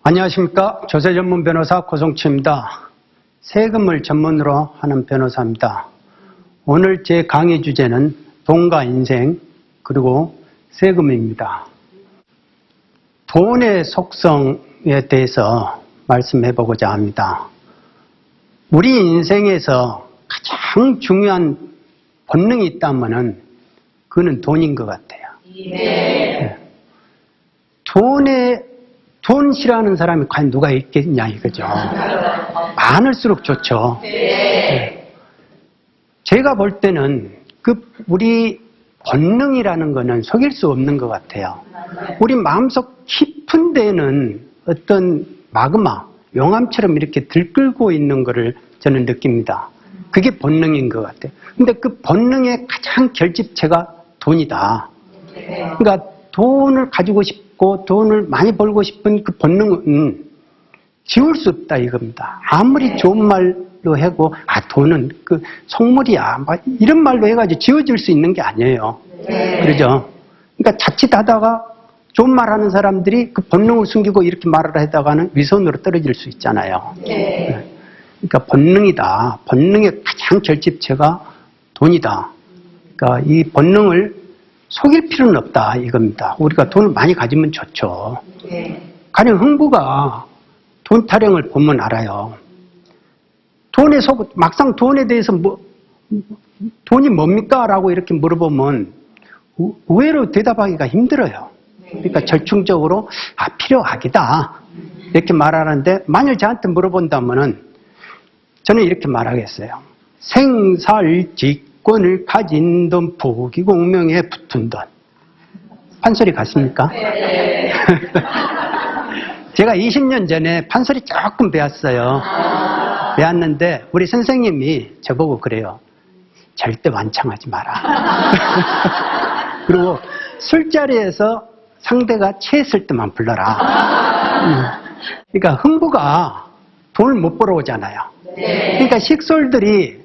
안녕하십니까. 조세 전문 변호사 고성치입니다. 세금을 전문으로 하는 변호사입니다. 오늘 제 강의 주제는 돈과 인생 그리고 세금입니다. 돈의 속성에 대해서 말씀해 보고자 합니다. 우리 인생에서 가장 중요한 본능이 있다면은 그거는 돈인 것 같아요. 네. 돈 싫어하는 사람이 과연 누가 있겠냐 이거죠. 많을수록 좋죠. 네. 제가 볼 때는 우리 본능이라는 거는 속일 수 없는 것 같아요. 우리 마음속 깊은 데는 어떤 마그마, 용암처럼 이렇게 들끓고 있는 거를 저는 느낍니다. 그게 본능인 것 같아요. 근데 그 본능의 가장 결집체가 돈이다. 그러니까 돈을 가지고 싶고 돈을 많이 벌고 싶은 그 본능은 지울 수 없다 이겁니다. 아무리 좋은 말로 하고 돈은 그 속물이야 이런 말로 해가지고 지워질 수 있는 게 아니에요. 그러죠? 그러니까 자칫하다가 좋은 말 하는 사람들이 그 본능을 숨기고 이렇게 말을 하다가는 위선으로 떨어질 수 있잖아요. 그러니까 본능이다. 본능의 가장 결집체가 돈이다. 그러니까 이 본능을 속일 필요는 없다 이겁니다. 우리가 돈을 많이 가지면 좋죠. 가령 흥부가 돈 타령을 보면 알아요. 막상 돈에 대해서 돈이 뭡니까? 라고 이렇게 물어보면 의외로 대답하기가 힘들어요. 그러니까 절충적으로 필요하기다 이렇게 말하는데, 만일 저한테 물어본다면은 저는 이렇게 말하겠어요. 생살직권을 가진 돈, 부귀공명에 붙은 돈. 판소리 같습니까? 제가 20년 전에 판소리 조금 배웠어요. 배웠는데 우리 선생님이 저보고 그래요. 절대 완창하지 마라. 그리고 술자리에서 상대가 취했을 때만 불러라. 그러니까 흥부가 돈을 못 벌어오잖아요. 그러니까 식솔들이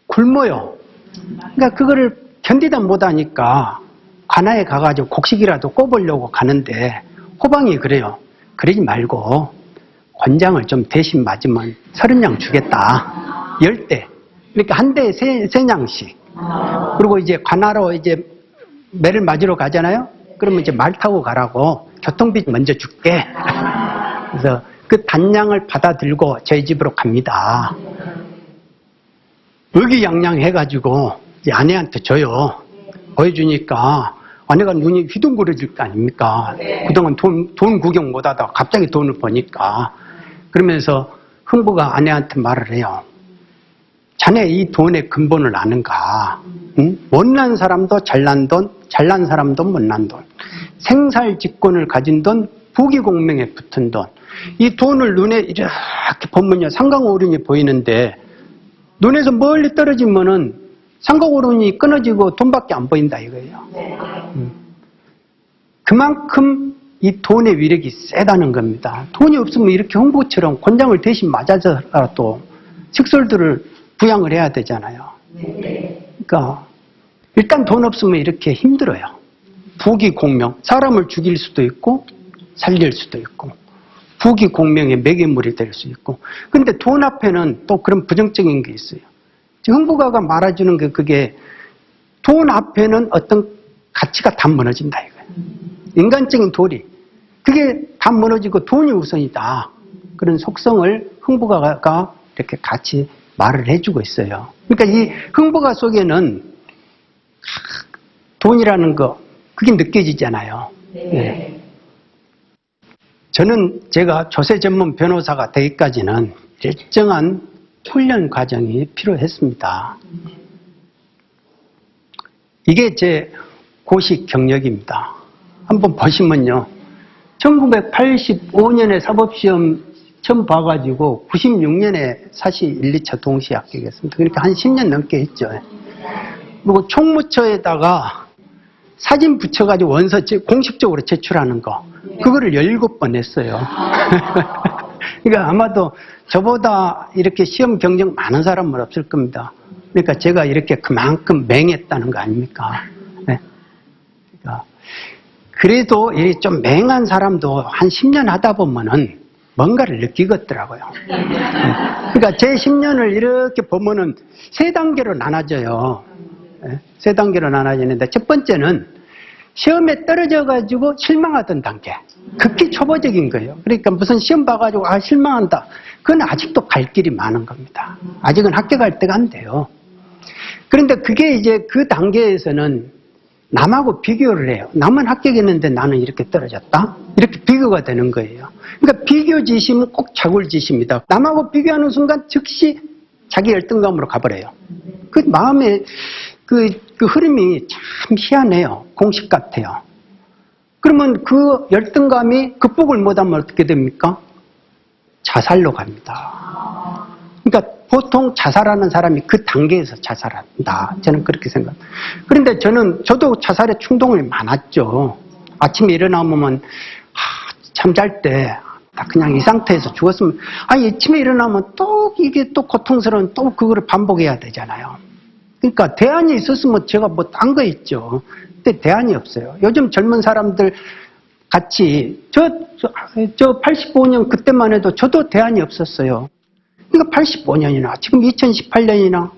굶어요. 그러니까 그거를 견디다 못하니까 관아에 가가지고 곡식이라도 꿔보려고 가는데 호방이 그래요. 그러지 말고 권장을 좀 대신 맞으면 30냥 주겠다. 10대. 그러니까 한 대에 3냥씩. 그리고 이제 관아로 이제 매를 맞으러 가잖아요. 그러면 이제 말 타고 가라고 교통비 먼저 줄게. 그래서 그 단량을 받아 들고 저희 집으로 갑니다. 의기양양 해가지고 이제 아내한테 줘요. 보여주니까 아내가 눈이 휘둥그레질 거 아닙니까? 그동안 돈 구경 못 하다가 갑자기 돈을 버니까. 그러면서 흥부가 아내한테 말을 해요. 자네 이 돈의 근본을 아는가? 응? 못난 사람도 잘난 돈, 잘난 사람도 못난 돈. 생살직권을 가진 돈, 부귀공명에 붙은 돈. 이 돈을 눈에 이렇게 보면요, 삼강오륜이 보이는데 눈에서 멀리 떨어지면은 삼강오륜이 끊어지고 돈밖에 안 보인다 이거예요. 그만큼 이 돈의 위력이 세다는 겁니다. 돈이 없으면 이렇게 흥부처럼 권장을 대신 맞아서라도 식솔들을 부양을 해야 되잖아요. 그러니까 일단 돈 없으면 이렇게 힘들어요. 부귀공명, 사람을 죽일 수도 있고 살릴 수도 있고 부귀공명의 매개물이 될 수 있고. 근데 돈 앞에는 또 그런 부정적인 게 있어요. 지금 흥부가가 말해주는 게 그게 돈 앞에는 어떤 가치가 다 무너진다 이거예요. 인간적인 도리. 그게 다 무너지고 돈이 우선이다. 그런 속성을 흥부가가 이렇게 같이 말을 해주고 있어요. 그러니까 이 흥부가 속에는 돈이라는 거, 그게 느껴지잖아요. 네. 저는 제가 조세 전문 변호사가 되기까지는 일정한 훈련 과정이 필요했습니다. 이게 제 고시 경력입니다. 한번 보시면요. 1985년에 사법시험 처음 봐가지고 96년에 사시 1, 2차 동시에 합격했습니다. 그러니까 한 10년 넘게 했죠. 그리고 총무처에다가 사진 붙여가지고 원서 공식적으로 제출하는 거, 그거를 17번 했어요. 그러니까 아마도 저보다 이렇게 시험 경력 많은 사람은 없을 겁니다. 그러니까 제가 이렇게 그만큼 맹했다는 거 아닙니까? 네. 그러니까 그래도 좀 맹한 사람도 한 10년 하다 보면은 뭔가를 느끼겠더라고요. 그러니까 제 10년을 이렇게 보면은 세 단계로 나눠져요. 세 단계로 나눠지는데 첫 번째는 시험에 떨어져가지고 실망하던 단계. 극히 초보적인 거예요. 그러니까 무슨 시험 봐가지고 실망한다. 그건 아직도 갈 길이 많은 겁니다. 아직은 합격할 때가 안 돼요. 그런데 그게 이제 그 단계에서는 남하고 비교를 해요. 남은 합격했는데 나는 이렇게 떨어졌다? 이렇게 비교가 되는 거예요. 그러니까 비교지심은 꼭 자굴지심이다. 남하고 비교하는 순간 즉시 자기 열등감으로 가버려요. 그 마음의 그 흐름이 참 희한해요. 공식 같아요. 그러면 그 열등감이 극복을 못하면 어떻게 됩니까? 자살로 갑니다. 그러니까 보통 자살하는 사람이 그 단계에서 자살한다. 저는 그렇게 생각합니다. 그런데 저도 자살의 충동이 많았죠. 아침에 일어나면 잠잘 때 그냥 이 상태에서 죽었으면 아침에 일어나면 또 이게 또 고통스러운 또 그거를 반복해야 되잖아요. 그러니까 대안이 있었으면 제가 뭐 딴 거 있죠. 근데 대안이 없어요. 요즘 젊은 사람들 같이 저 85년 그때만 해도 저도 대안이 없었어요. 그러니까 85년이나 지금 2018년이나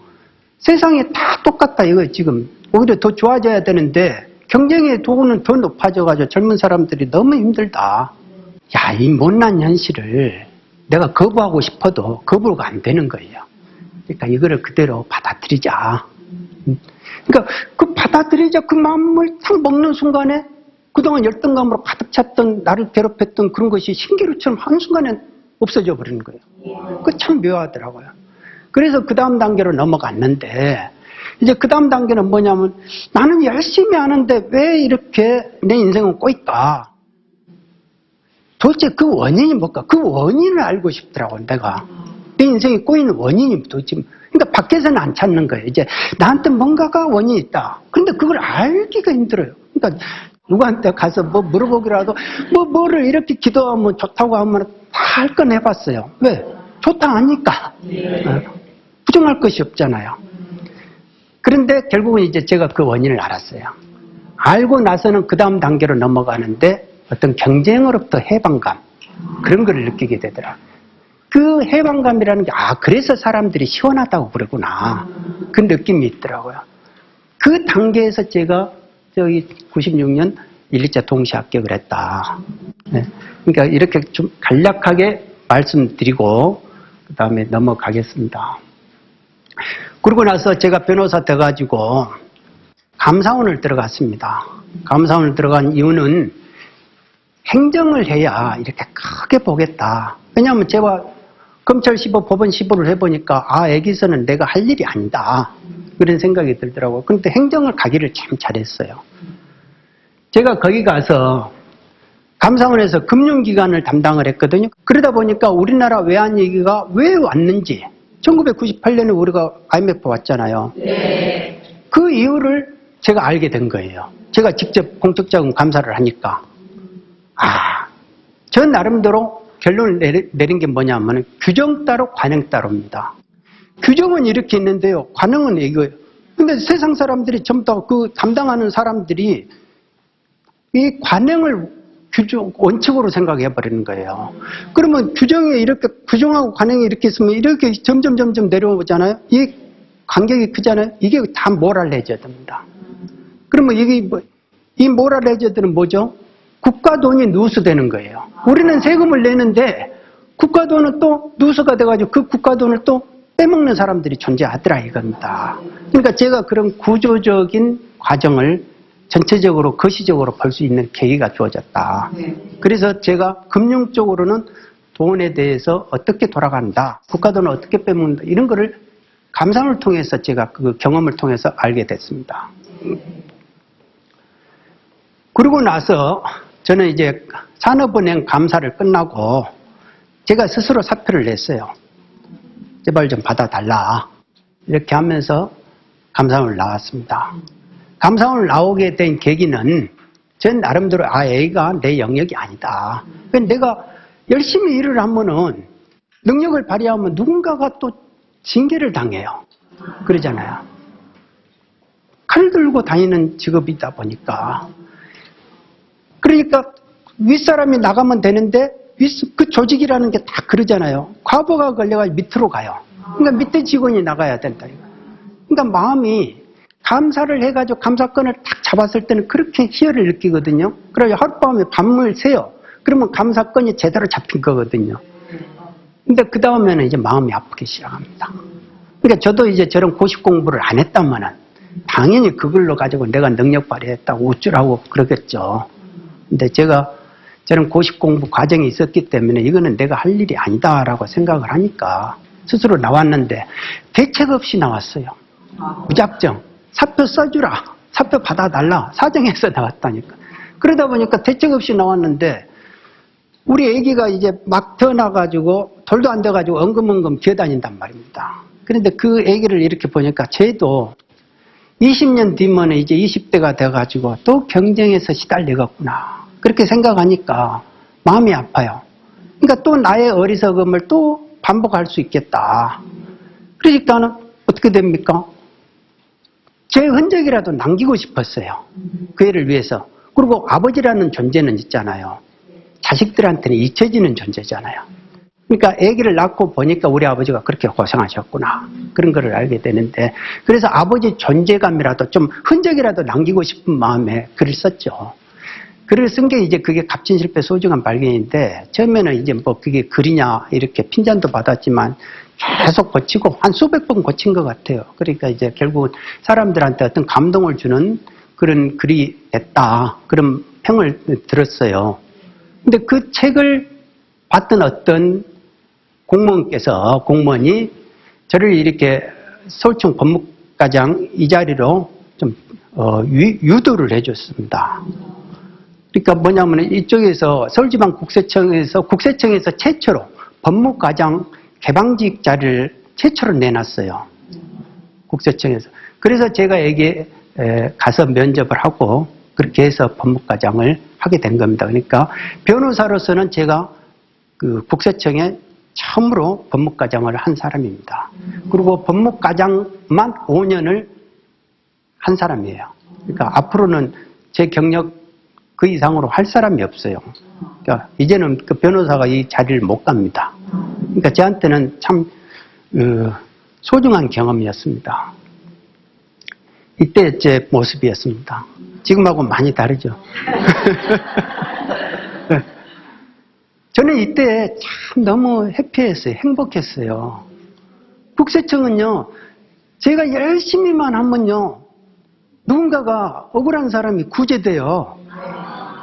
세상에 다 똑같다 이거예요. 지금 오히려 더 좋아져야 되는데 경쟁의 도구는 더 높아져가지고 젊은 사람들이 너무 힘들다. 야, 이 못난 현실을 내가 거부하고 싶어도 거부가 안 되는 거예요. 그러니까 이거를 그대로 받아들이자. 그러니까 그 받아들이자 그 마음을 탁 먹는 순간에 그동안 열등감으로 가득 찼던 나를 괴롭혔던 그런 것이 신기루처럼 한순간에 없어져 버리는 거예요. 그거 참 묘하더라고요. 그래서 그 다음 단계로 넘어갔는데 이제 그 다음 단계는 뭐냐면 나는 열심히 하는데 왜 이렇게 내 인생은 꼬일까? 도대체 그 원인이 뭘까? 그 원인을 알고 싶더라고요. 내가. 내 인생이 꼬이는 원인이 도대체 그러니까 밖에서는 안 찾는 거예요. 이제 나한테 뭔가가 원인이 있다. 그런데 그걸 알기가 힘들어요. 그러니까 누구한테 가서 뭐 물어보기라도 뭐를 이렇게 기도하면 좋다고 하면 다 할 건 해봤어요. 왜? 좋다 하니까. 부정할 것이 없잖아요. 그런데 결국은 이제 제가 그 원인을 알았어요. 알고 나서는 그 다음 단계로 넘어가는데 어떤 경쟁으로부터 해방감 그런 걸 느끼게 되더라. 그 해방감이라는 게 그래서 사람들이 시원하다고 그러구나. 그 느낌이 있더라고요. 그 단계에서 제가 96년 1, 2차 동시 합격을 했다. 네. 그러니까 이렇게 좀 간략하게 말씀드리고 그 다음에 넘어가겠습니다. 그러고 나서 제가 변호사 돼가지고 감사원을 들어갔습니다. 감사원을 들어간 이유는 행정을 해야 이렇게 크게 보겠다. 왜냐하면 제가 검찰 시보, 법원 시보를 해보니까 여기서는 내가 할 일이 아니다. 그런 생각이 들더라고요. 그런데 행정을 가기를 참 잘했어요. 제가 거기 가서 감사원에서 금융기관을 담당을 했거든요. 그러다 보니까 우리나라 외환위기가 왜 왔는지 1998년에 우리가 IMF 왔잖아요. 네. 그 이유를 제가 알게 된 거예요. 제가 직접 공적자금 감사를 하니까 저 나름대로 결론을 내린 게 뭐냐면 규정 따로 관행 따로입니다. 규정은 이렇게 있는데요. 관행은 이거예요. 근데 세상 사람들이 전부 다 그 담당하는 사람들이 이 관행을 원칙으로 생각해 버리는 거예요. 그러면 규정이 이렇게, 규정하고 관행이 이렇게 있으면 이렇게 점점 내려오잖아요. 이 간격이 크잖아요. 이게 다 모랄 해저드입니다. 그러면 이게 이 모랄 해저드는 뭐죠? 국가 돈이 누수되는 거예요. 우리는 세금을 내는데 국가 돈은 또 누수가 돼가지고 그 국가 돈을 또 빼먹는 사람들이 존재하더라 이겁니다. 그러니까 제가 그런 구조적인 과정을 전체적으로 거시적으로 볼 수 있는 계기가 주어졌다. 그래서 제가 금융 쪽으로는 돈에 대해서 어떻게 돌아간다, 국가 돈을 어떻게 빼먹는다 이런 거를 감사를 통해서 제가 그 경험을 통해서 알게 됐습니다. 그러고 나서 저는 이제 산업은행 감사를 끝나고 제가 스스로 사표를 냈어요. 제발 좀 받아달라. 이렇게 하면서 감사원을 나왔습니다. 감사원을 나오게 된 계기는 전 나름대로 A가 내 영역이 아니다. 내가 열심히 일을 하면은 능력을 발휘하면 누군가가 또 징계를 당해요. 그러잖아요. 칼 들고 다니는 직업이다 보니까. 그러니까 윗사람이 나가면 되는데 그 조직이라는 게 다 그러잖아요. 과부가 걸려가지고 밑으로 가요. 그러니까 밑에 직원이 나가야 된다. 그러니까 마음이 감사를 해가지고 감사건을 딱 잡았을 때는 그렇게 희열을 느끼거든요. 그래서 하룻밤에 밤을 새요. 그러면 감사건이 제대로 잡힌 거거든요. 근데 그 다음에는 이제 마음이 아프기 시작합니다. 그러니까 저도 이제 저런 고시 공부를 안 했다면은 당연히 그걸로 가지고 내가 능력 발휘했다고 우쭐하고 그러겠죠. 근데 제가 저런 고시 공부 과정이 있었기 때문에 이거는 내가 할 일이 아니다라고 생각을 하니까 스스로 나왔는데 대책 없이 나왔어요. 무작정. 사표 써주라. 사표 받아달라. 사정해서 나왔다니까. 그러다 보니까 대책 없이 나왔는데 우리 애기가 이제 막 태어나가지고 돌도 안 돼가지고 엉금엉금 기어다닌단 말입니다. 그런데 그 애기를 이렇게 보니까 쟤도 20년 뒤면 이제 20대가 돼가지고 또 경쟁에서 시달리겠구나. 그렇게 생각하니까 마음이 아파요. 그러니까 또 나의 어리석음을 또 반복할 수 있겠다. 그러니까는 어떻게 됩니까? 제 흔적이라도 남기고 싶었어요. 그 애를 위해서. 그리고 아버지라는 존재는 있잖아요. 자식들한테는 잊혀지는 존재잖아요. 그러니까 아기를 낳고 보니까 우리 아버지가 그렇게 고생하셨구나. 그런 거를 알게 되는데, 그래서 아버지 존재감이라도 좀 흔적이라도 남기고 싶은 마음에 글을 썼죠. 글을 쓴 게 이제 그게 갑진실패 소중한 발견인데, 처음에는 이제 뭐 그게 글이냐 이렇게 핀잔도 받았지만 계속 고치고 한 수백 번 고친 것 같아요. 그러니까 이제 결국은 사람들한테 어떤 감동을 주는 그런 글이 됐다. 그런 평을 들었어요. 근데 그 책을 봤던 어떤 공무원이 저를 이렇게 서울청 법무과장 이 자리로 좀 유도를 해줬습니다. 그러니까 뭐냐면 이쪽에서 국세청에서 최초로 법무과장 개방직 자리를 최초로 내놨어요. 국세청에서. 그래서 제가 여기에 가서 면접을 하고 그렇게 해서 법무과장을 하게 된 겁니다. 그러니까 변호사로서는 제가 그 국세청에 처음으로 법무과장을 한 사람입니다. 그리고 법무과장만 5년을 한 사람이에요. 그러니까 앞으로는 제 경력 그 이상으로 할 사람이 없어요. 그러니까 이제는 그 변호사가 이 자리를 못 갑니다. 그러니까 저한테는 참 소중한 경험이었습니다. 이때 제 모습이었습니다. 지금하고 많이 다르죠. 저는 이때 참 너무 해피했어요. 행복했어요. 국세청은요, 제가 열심히만 하면요, 누군가가 억울한 사람이 구제돼요.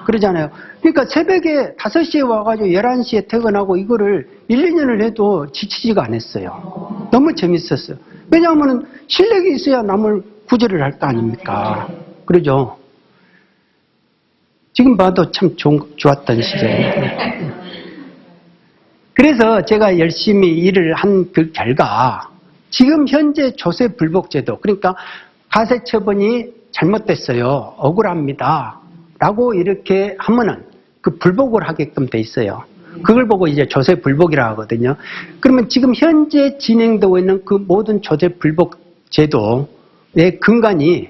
그러잖아요. 그러니까 새벽에 5시에 와가지고 11시에 퇴근하고 이거를 1, 2년을 해도 지치지가 않았어요. 너무 재밌었어요. 왜냐하면 실력이 있어야 남을 구제를 할 거 아닙니까? 그러죠. 지금 봐도 참 좋았던 시절. 그래서 제가 열심히 일을 한 그 결과 지금 현재 조세 불복 제도, 그러니까 가세처분이 잘못됐어요. 억울합니다. 라고 이렇게 하면은 그 불복을 하게끔 돼 있어요. 그걸 보고 이제 조세 불복이라 하거든요. 그러면 지금 현재 진행되고 있는 그 모든 조세 불복 제도의 근간이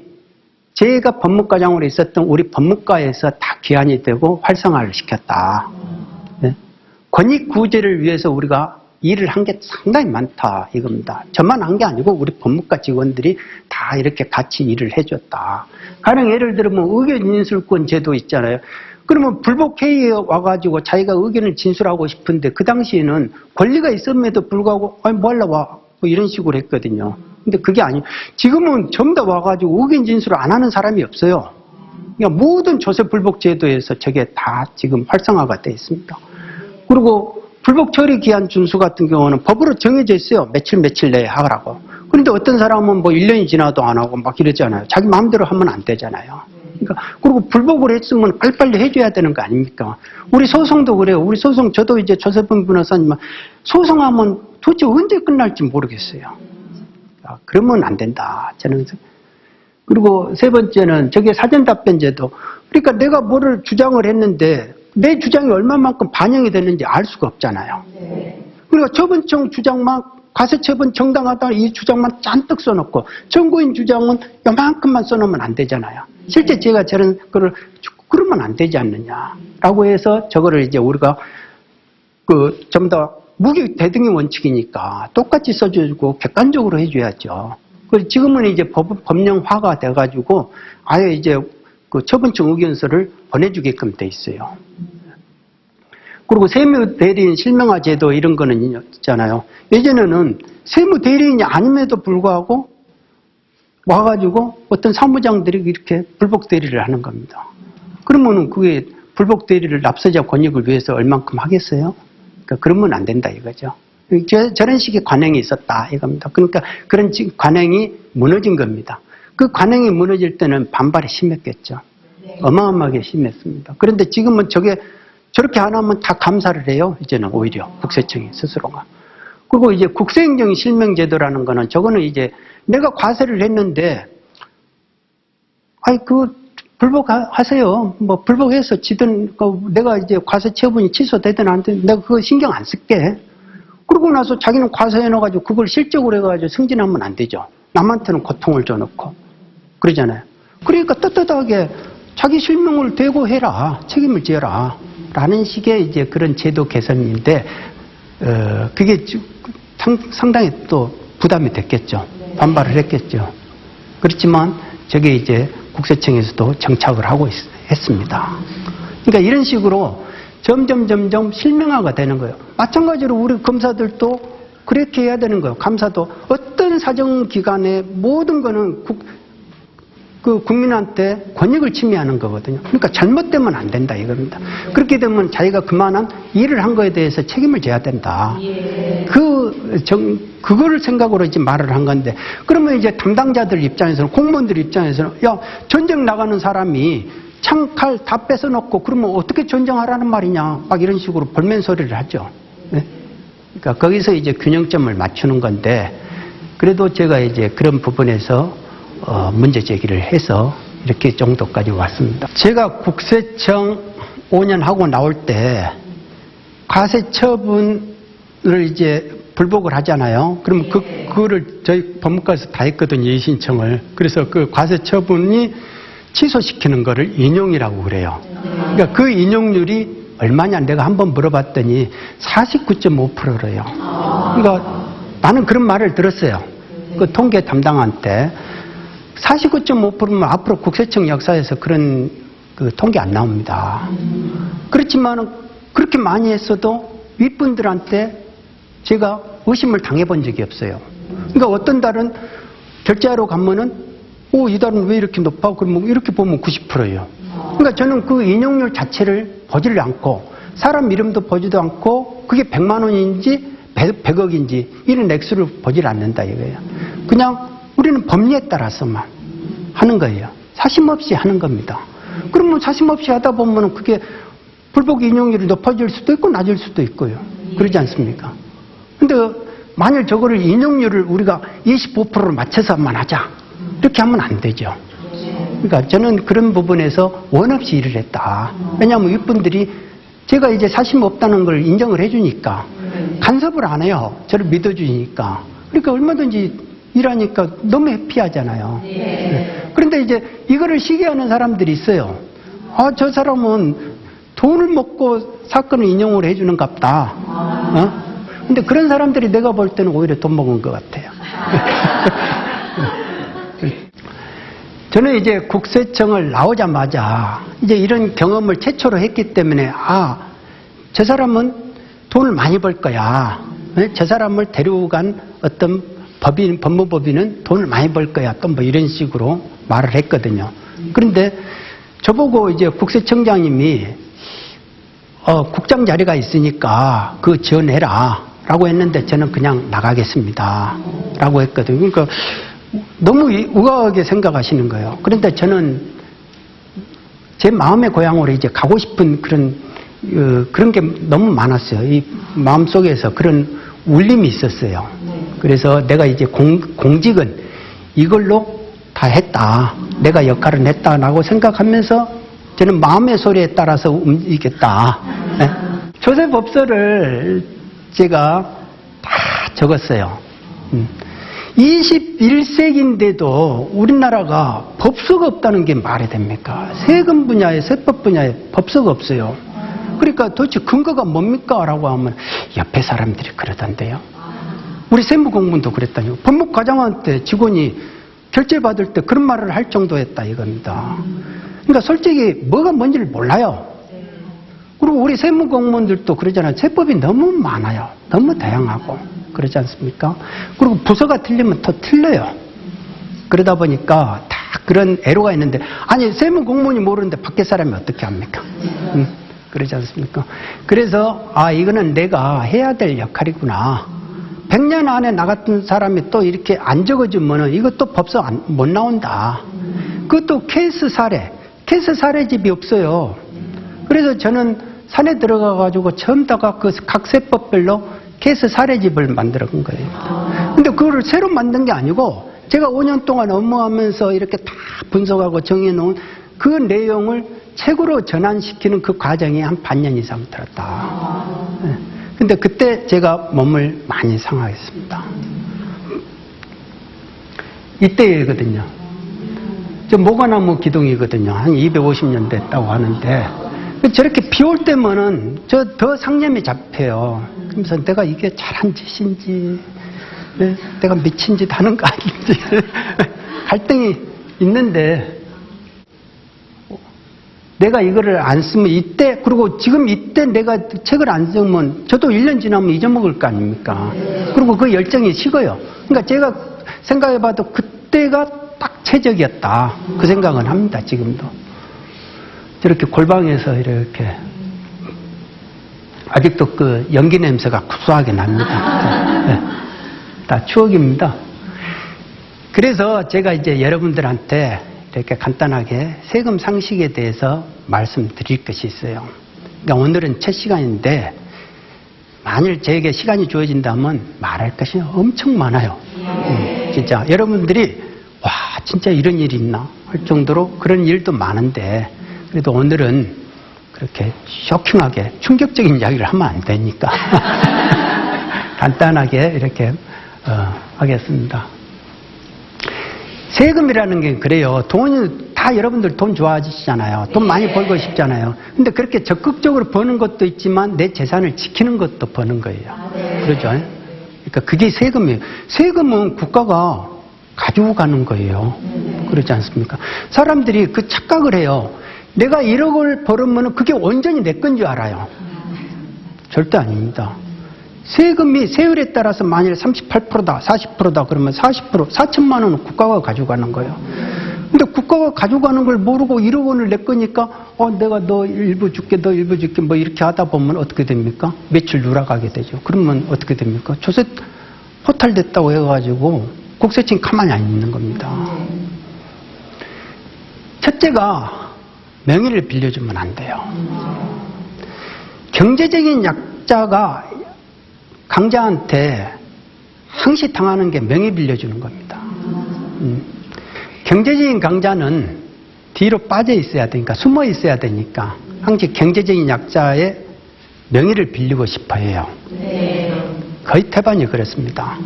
제가 법무과장으로 있었던 우리 법무과에서 다 기한이 되고 활성화를 시켰다. 네? 권익구제를 위해서 우리가 일을 한 게 상당히 많다 이겁니다. 저만 한 게 아니고 우리 법무과 직원들이 다 이렇게 같이 일을 해줬다. 가령 예를 들면 의견인술권 제도 있잖아요. 그러면 불복회의에 와가지고 자기가 의견을 진술하고 싶은데 그 당시에는 권리가 있음에도 불구하고 아니 뭐 하려고 와? 뭐 이런 식으로 했거든요. 근데 그게 아니에요. 지금은 전부 다 와가지고 의견 진술을 안 하는 사람이 없어요. 그러니까 모든 조세 불복 제도에서 저게 다 지금 활성화가 되어 있습니다. 그리고 불복 처리 기한 준수 같은 경우는 법으로 정해져 있어요. 며칠 내에 하라고. 그런데 어떤 사람은 뭐 1년이 지나도 안 하고 막 이러잖아요. 자기 마음대로 하면 안 되잖아요. 그러니까 그리고 불복을 했으면 빨리빨리 해줘야 되는 거 아닙니까? 우리 소송도 그래요. 우리 소송 저도 이제 조세범 변호사님 소송하면 도대체 언제 끝날지 모르겠어요. 그러면 안 된다. 저는. 그리고 세 번째는 저게 사전 답변제도. 그러니까 내가 뭐를 주장을 했는데 내 주장이 얼마만큼 반영이 됐는지 알 수가 없잖아요. 그러니까 처분청 주장만 가세처분 정당하다 이 주장만 잔뜩 써놓고 정고인 주장은 요만큼만 써놓으면 안 되잖아요. 실제 제가 저런 거를 그러면 안 되지 않느냐라고 해서 저거를 이제 우리가 좀 더 무기 대등의 원칙이니까 똑같이 써주고 객관적으로 해줘야죠. 그리고 지금은 이제 법령화가 돼가지고 아예 이제 그 처분청 의견서를 보내주게끔 돼 있어요. 그리고 세무대리인 실명화 제도 이런 거는 있잖아요. 예전에는 세무대리인이 아님에도 불구하고 와가지고 어떤 사무장들이 이렇게 불복대리를 하는 겁니다. 그러면은 그게 불복대리를 납세자 권익을 위해서 얼만큼 하겠어요? 그러니까 그러면 안 된다 이거죠. 저런 식의 관행이 있었다 이겁니다. 그러니까 그런 관행이 무너진 겁니다. 그 관행이 무너질 때는 반발이 심했겠죠. 어마어마하게 심했습니다. 그런데 지금은 저렇게 안 하면 다 감사를 해요. 이제는 오히려 국세청이 스스로가. 그리고 이제 국세행정 실명제도라는 거는 저거는 이제 내가 과세를 했는데 불복하세요. 뭐 불복해서 지든 내가 이제 과세 처분이 취소되든 안 되든 내가 그거 신경 안 쓸게. 그러고 나서 자기는 과세해 넣어가지고 그걸 실적으로 해가지고 승진하면 안 되죠. 남한테는 고통을 줘놓고 그러잖아요. 그러니까 떳떳하게 자기 실명을 대고 해라. 책임을 지어라. 라는 식의 이제 그런 제도 개선인데 그게 상당히 또 부담이 됐겠죠. 반발을 했겠죠. 그렇지만 저게 이제 국세청에서도 정착을 하고 했습니다. 그러니까 이런 식으로 점점 실명화가 되는 거예요. 마찬가지로 우리 검사들도 그렇게 해야 되는 거예요. 감사도 어떤 사정기관의 모든 거는 국민한테 권익을 침해하는 거거든요. 그러니까 잘못되면 안 된다 이겁니다. 그렇게 되면 자기가 그만한 일을 한 거에 대해서 책임을 져야 된다. 그거를 생각으로 이제 말을 한 건데, 그러면 이제 담당자들 입장에서는, 공무원들 입장에서는, 야, 전쟁 나가는 사람이 창칼 다 뺏어놓고 그러면 어떻게 전쟁하라는 말이냐, 막 이런 식으로 볼멘 소리를 하죠. 네? 그러니까 거기서 이제 균형점을 맞추는 건데, 그래도 제가 이제 그런 부분에서 문제 제기를 해서 이렇게 정도까지 왔습니다. 제가 국세청 5년 하고 나올 때 과세 처분을 이제 불복을 하잖아요. 그럼 그거를 저희 법무과에서 다 했거든요. 이의신청을. 그래서 그 과세 처분이 취소시키는 거를 인용이라고 그래요. 그러니까 그 인용률이 얼마냐 내가 한번 물어봤더니 49.5%래요. 그러니까 나는 그런 말을 들었어요. 그 통계 담당한테. 49.5%면 앞으로 국세청 역사에서 그런 그 통계 안 나옵니다. 그렇지만 그렇게 많이 했어도 윗분들한테 제가 의심을 당해본 적이 없어요. 그러니까 어떤 달은 결제하러 가면은 이 달은 왜 이렇게 높아? 그러면 이렇게 보면 90%예요. 그러니까 저는 그 인용률 자체를 보지를 않고 사람 이름도 보지도 않고 그게 100만 원인지 100억인지 이런 액수를 보지를 않는다 이거예요. 그냥 우리는 법리에 따라서만 하는 거예요. 사심 없이 하는 겁니다. 그러면 사심 없이 하다 보면 그게 불복 인용률이 높아질 수도 있고 낮을 수도 있고요. 그러지 않습니까? 근데 만일 저거를 인용률을 우리가 25%로 맞춰서만 하자. 이렇게 하면 안 되죠. 그러니까 저는 그런 부분에서 원 없이 일을 했다. 왜냐하면 이분들이 제가 이제 사심 없다는 걸 인정을 해주니까 간섭을 안 해요. 저를 믿어주니까. 그러니까 얼마든지 일하니까 너무 해피하잖아요. 네. 그런데 이제 이거를 시기하는 사람들이 있어요. 저 사람은 돈을 먹고 사건을 인용을 해주는 갑다. 근데 그런 사람들이 내가 볼 때는 오히려 돈 먹은 것 같아요. 저는 이제 국세청을 나오자마자 이제 이런 경험을 최초로 했기 때문에 저 사람은 돈을 많이 벌 거야. 저 사람을 데려간 어떤 법무법인은 돈을 많이 벌 거야. 또 뭐 이런 식으로 말을 했거든요. 그런데 저보고 이제 국세청장님이 국장 자리가 있으니까 그거 지원해라 라고 했는데 저는 그냥 나가겠습니다 라고 했거든요. 그러니까 너무 우아하게 생각하시는 거예요. 그런데 저는 제 마음의 고향으로 이제 가고 싶은 그런 게 너무 많았어요. 이 마음속에서 그런 울림이 있었어요. 그래서 내가 이제 공직은 이걸로 다 했다. 내가 역할은 했다라고 생각하면서 저는 마음의 소리에 따라서 움직이겠다. 네? 조세법서를 제가 다 적었어요. 21세기인데도 우리나라가 법서가 없다는 게 말이 됩니까? 세금 분야에, 세법 분야에 법서가 없어요. 그러니까 도대체 근거가 뭡니까? 라고 하면 옆에 사람들이 그러던데요. 우리 세무공무원도 그랬다니요. 법무과장한테 직원이 결제받을 때 그런 말을 할 정도였다 이겁니다. 그러니까 솔직히 뭐가 뭔지를 몰라요. 그리고 우리 세무공무원들도 그러잖아요. 세법이 너무 많아요. 너무 다양하고 그러지 않습니까? 그리고 부서가 틀리면 더 틀려요. 그러다 보니까 다 그런 애로가 있는데, 아니 세무공무원이 모르는데 밖에 사람이 어떻게 합니까? 그러지 않습니까? 그래서 이거는 내가 해야 될 역할이구나. 100년 안에 나 같은 사람이 또 이렇게 안 적어주면은 이것도 법서 못 나온다. 그것도 케이스 사례집이 없어요. 그래서 저는 산에 들어가가지고 처음 다가 그 각 세법별로 케이스 사례집을 만들어 본 거예요. 근데 그거를 새로 만든 게 아니고 제가 5년 동안 업무하면서 이렇게 다 분석하고 정해놓은 그 내용을 책으로 전환시키는 그 과정이 한 반년 이상 들었다. 근데 그때 제가 몸을 많이 상하겠습니다. 이때거든요. 저 모가나무 기둥이거든요. 한 250년 됐다고 하는데 저렇게 비 올 때면은 저 더 상념이 잡혀요. 그러면서 내가 이게 잘한 짓인지 내가 미친 짓 하는 거 아닌지 갈등이 있는데, 내가 이거를 안 쓰면 이때, 그리고 지금 이때 내가 책을 안 쓰면 저도 1년 지나면 잊어먹을 거 아닙니까? 그리고 그 열정이 식어요. 그러니까 제가 생각해봐도 그때가 딱 최적이었다. 그 생각은 합니다, 지금도. 저렇게 골방에서 이렇게 아직도 그 연기 냄새가 구수하게 납니다. 네. 다 추억입니다. 그래서 제가 이제 여러분들한테 이렇게 간단하게 세금 상식에 대해서 말씀드릴 것이 있어요. 그러니까 오늘은 첫 시간인데 만일 저에게 시간이 주어진다면 말할 것이 엄청 많아요. 진짜 여러분들이 와 진짜 이런 일이 있나 할 정도로 그런 일도 많은데, 그래도 오늘은 그렇게 쇼킹하게 충격적인 이야기를 하면 안 되니까 간단하게 이렇게 하겠습니다. 세금이라는 게 그래요. 돈이 다 여러분들 돈 좋아하시잖아요. 돈 많이 벌고 싶잖아요. 근데 그렇게 적극적으로 버는 것도 있지만 내 재산을 지키는 것도 버는 거예요. 그렇죠? 그러니까 그게 세금이에요. 세금은 국가가 가지고 가는 거예요. 그렇지 않습니까? 사람들이 그 착각을 해요. 내가 1억을 벌으면 그게 온전히 내 건 줄 알아요. 절대 아닙니다. 세금이 세율에 따라서 만일 38%다, 40%다 그러면 40%, 4천만 원은 국가가 가져가는 거예요. 근데 국가가 가져가는 걸 모르고 1억 원을 내 거니까 내가 너 일부 줄게, 너 일부 줄게 뭐 이렇게 하다 보면 어떻게 됩니까? 며칠 누락하게 되죠. 그러면 어떻게 됩니까? 조세 포탈됐다고 해가지고 국세청 가만히 안 있는 겁니다. 첫째가 명의를 빌려주면 안 돼요. 경제적인 약자가 강자한테 항시 당하는 게 명의 빌려주는 겁니다. 경제적인 강자는 뒤로 빠져 있어야 되니까, 숨어 있어야 되니까 항시 경제적인 약자의 명의를 빌리고 싶어 해요. 거의 태반이 그렇습니다.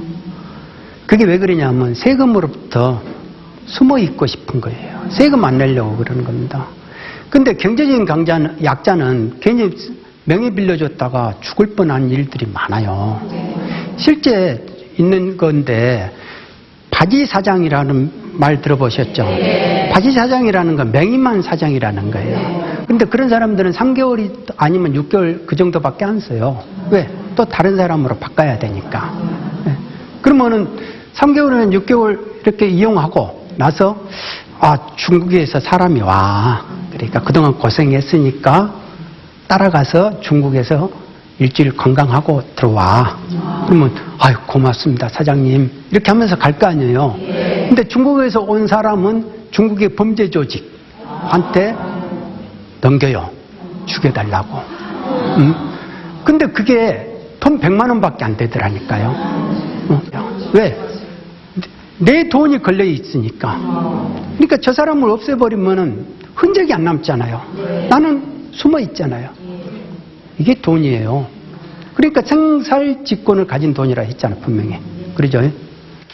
그게 왜 그러냐면 세금으로부터 숨어 있고 싶은 거예요. 세금 안 내려고 그러는 겁니다. 근데 경제적인 약자는 괜히 명의 빌려줬다가 죽을 뻔한 일들이 많아요. 실제 있는 건데 바지 사장이라는 말 들어보셨죠? 바지 사장이라는 건 명의만 사장이라는 거예요. 근데 그런 사람들은 3개월이 아니면 6개월 그 정도밖에 안 써요. 왜? 또 다른 사람으로 바꿔야 되니까. 그러면은 3개월이면 6개월 이렇게 이용하고 나서 중국에서 사람이 와. 그러니까 그동안 고생했으니까 따라가서 중국에서 일주일 관광하고 들어와. 그러면 아유 고맙습니다 사장님 이렇게 하면서 갈 거 아니에요. 근데 중국에서 온 사람은 중국의 범죄 조직한테 넘겨요. 죽여달라고. 근데 그게 돈 100만 원밖에 안 되더라니까요. 왜? 내 돈이 걸려 있으니까. 그러니까 저 사람을 없애버리면은 흔적이 안 남잖아요. 나는 숨어 있잖아요. 이게 돈이에요. 그러니까 생살직권을 가진 돈이라 했잖아요, 분명히. 그러죠?